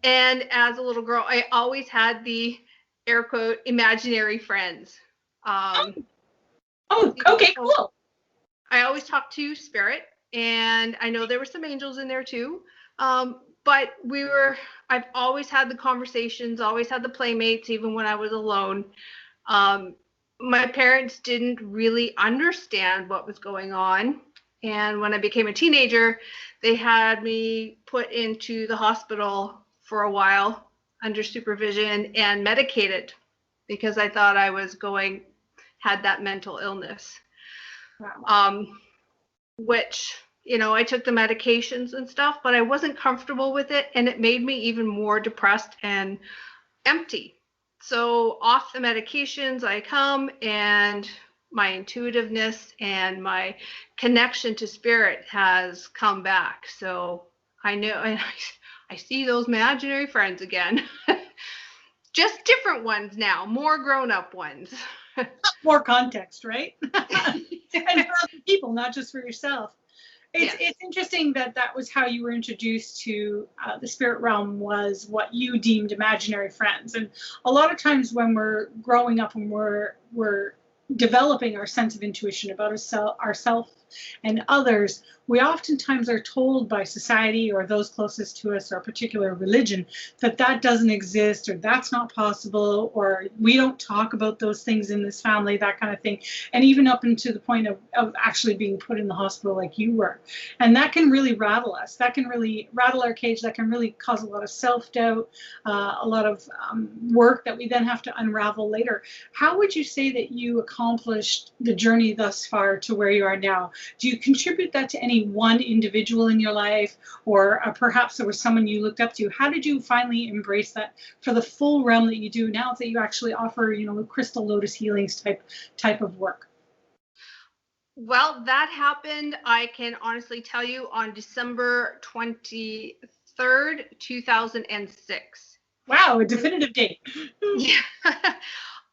And as a little girl, I always had the air quote imaginary friends. Um, Oh, okay, cool. I always talked to spirit, and I know there were some angels in there too. But I've always had the conversations, always had the playmates, even when I was alone. Um, my parents didn't really understand what was going on. And when I became a teenager, they had me put into the hospital for a while under supervision and medicated because I thought I was had that mental illness. Wow. Which, I took the medications and stuff, but I wasn't comfortable with it. And it made me even more depressed and empty. So off the medications, I come and my intuitiveness and my connection to spirit has come back. So I know, and I see those imaginary friends again. Just different ones now, more grown-up ones. More context, right? And for other people, not just for yourself. It's interesting that was how you were introduced to the spirit realm, was what you deemed imaginary friends. And a lot of times when we're growing up and we're developing our sense of intuition about ourselves and others, we oftentimes are told by society or those closest to us or a particular religion that doesn't exist, or that's not possible, or we don't talk about those things in this family, that kind of thing. And even up into the point of actually being put in the hospital like you were. And that can really rattle us. That can really rattle our cage. That can really cause a lot of self-doubt, a lot of work that we then have to unravel later. How would you say that you accomplished the journey thus far to where you are now? Do you contribute that to any one individual in your life, or perhaps there was someone you looked up to? How did you finally embrace that for the full realm that you do now, that you actually offer, crystal lotus healings type of work? Well, that happened, I can honestly tell you, on December 23rd, 2006. Wow, a definitive date. Yeah.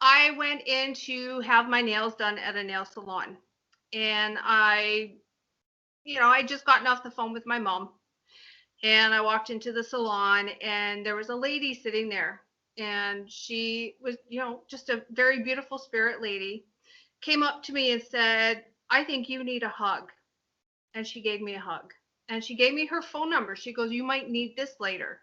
I went in to have my nails done at a nail salon. And I just gotten off the phone with my mom. And I walked into the salon and there was a lady sitting there. And she was, just a very beautiful spirit lady. Came up to me and said, "I think you need a hug." And she gave me a hug. And she gave me her phone number. She goes, "You might need this later."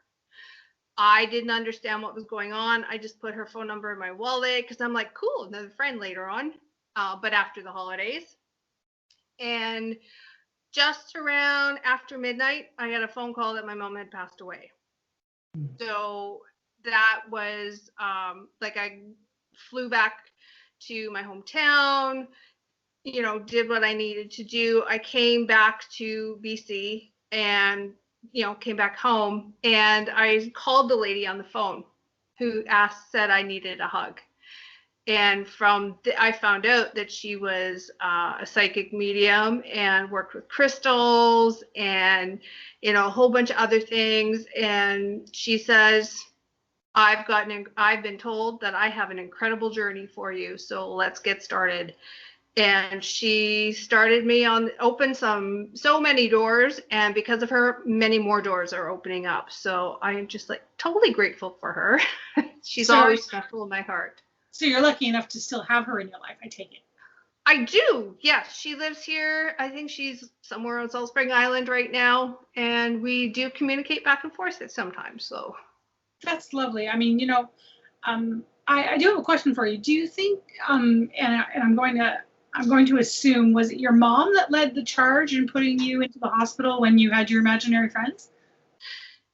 I didn't understand what was going on. I just put her phone number in my wallet because I'm like, cool, another friend later on, but after the holidays. And just around after midnight, I got a phone call that my mom had passed away. So that was like I flew back to my hometown, did what I needed to do. I came back to BC and, came back home, and I called the lady on the phone who said I needed a hug. And I found out that she was a psychic medium and worked with crystals and, a whole bunch of other things. And she says, I've been told that I have an incredible journey for you. So let's get started. And she started me open so many doors, and because of her, many more doors are opening up. So I'm just like totally grateful for her. She's always special in my heart. So you're lucky enough to still have her in your life, I take it. I do, yes. She lives here. I think she's somewhere on Salt Spring Island right now, and we do communicate back and forth sometimes. So that's lovely. I mean, I do have a question for you. Do you think, and I'm going to assume, was it your mom that led the charge in putting you into the hospital when you had your imaginary friends?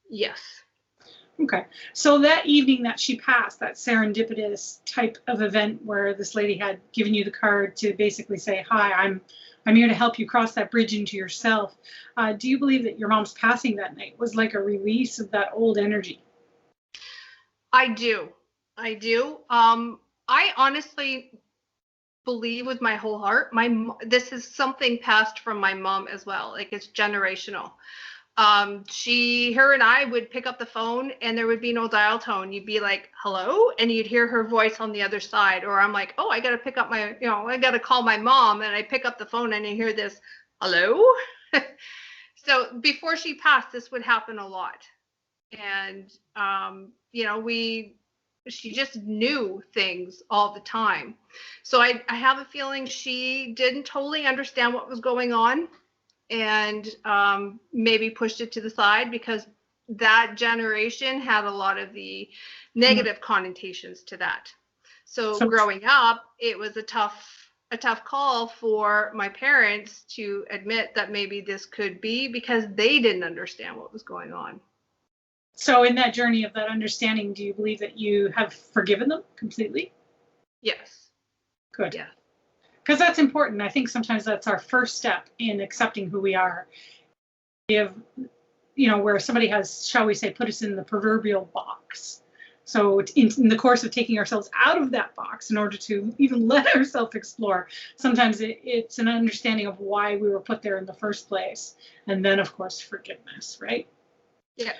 Yes. Okay. So that evening that she passed, that serendipitous type of event where this lady had given you the card to basically say, "Hi, I'm here to help you cross that bridge into yourself." Do you believe that your mom's passing that night was like a release of that old energy? I do. I honestly believe with my whole heart, this is something passed from my mom as well. Like, it's generational. Her and I would pick up the phone and there would be no dial tone. You'd be like, "Hello?" And you'd hear her voice on the other side. Or I'm like, "Oh, I got to pick up I got to call my mom." And I pick up the phone and I hear this, "Hello?" So before she passed, this would happen a lot. And, she just knew things all the time. So I have a feeling she didn't totally understand what was going on, and maybe pushed it to the side because that generation had a lot of the negative connotations to that. So growing up, it was a tough call for my parents to admit that maybe this could be, because they didn't understand what was going on. So in that journey of that understanding, do you believe that you have forgiven them completely? Yes. Good. Yeah. Because that's important. I think sometimes that's our first step in accepting who we are. If, where somebody has, shall we say, put us in the proverbial box. So in the course of taking ourselves out of that box in order to even let ourselves explore, sometimes it's an understanding of why we were put there in the first place. And then, of course, forgiveness, right? Yeah.